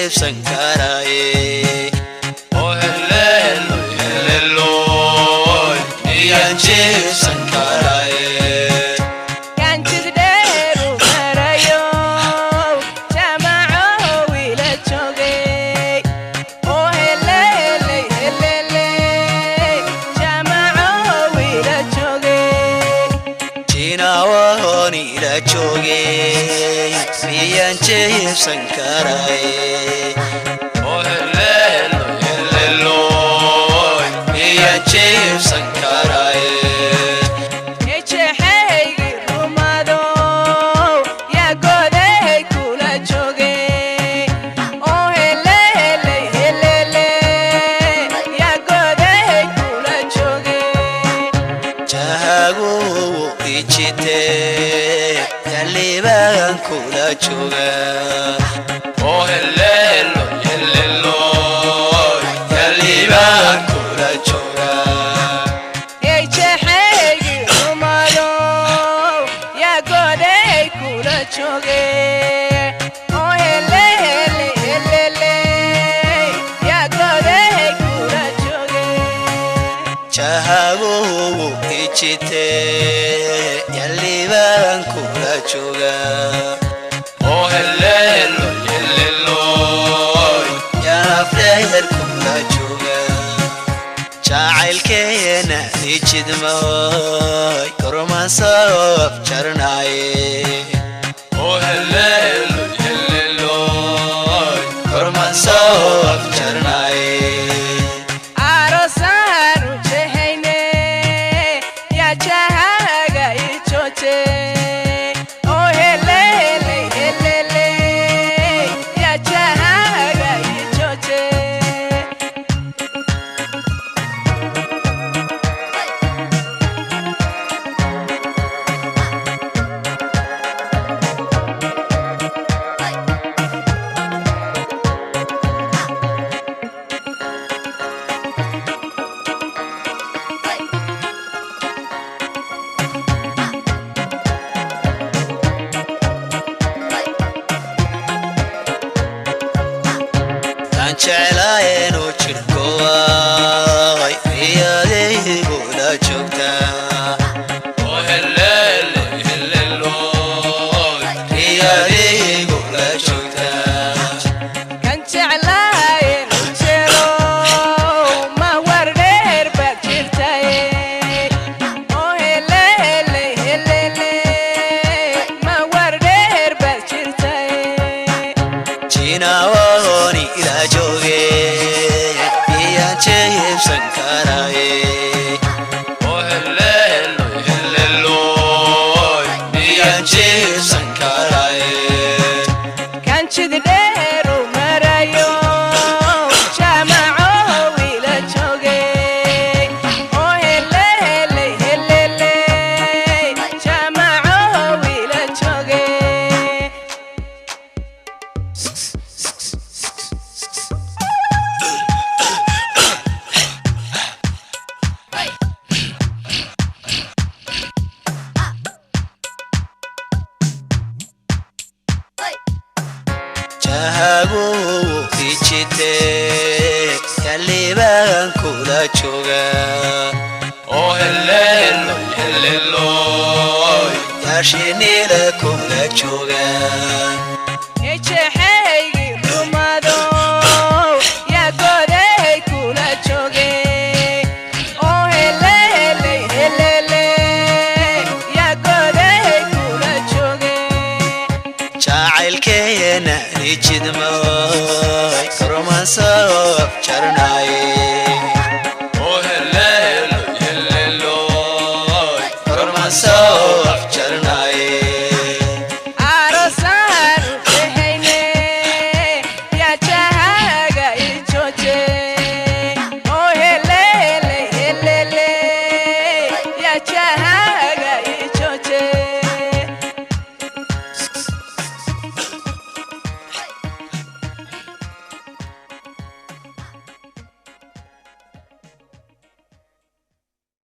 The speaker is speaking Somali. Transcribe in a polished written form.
sankaraye oh hello hello miyanche sankaraye choge miyanche sankaraye oh hello miyanche sankaraye eche hey rumado ya gode kula choge oh hello ya gode kula choge chahago ichite Taliban kula choga oh hello Taliban kula choga eche hey rumado ya gode kula choge oh hello ya gode kula choge chahago ichite Taliban kula choga oh hello ya after kula choga jacaylkeena nijidmo korman saf jarnaye oh hello korman saf jarnaye arosaru chehine ya chahaga ichoche oh hello ya chahaga ichoche Anchalaeno chirkoa riyade bola chokta oh hello riyade bola chokta kanche alay chero ma warder bakirtaye oh hello ma warder bakirtaye china woni ila joge miyanche sankaraye oh hello miyanche sankaraye kanche gderu marayo chamao wila choge oh hello chamao wila choge chahago ichite Taliban kula choga oh hello yashinila kula choga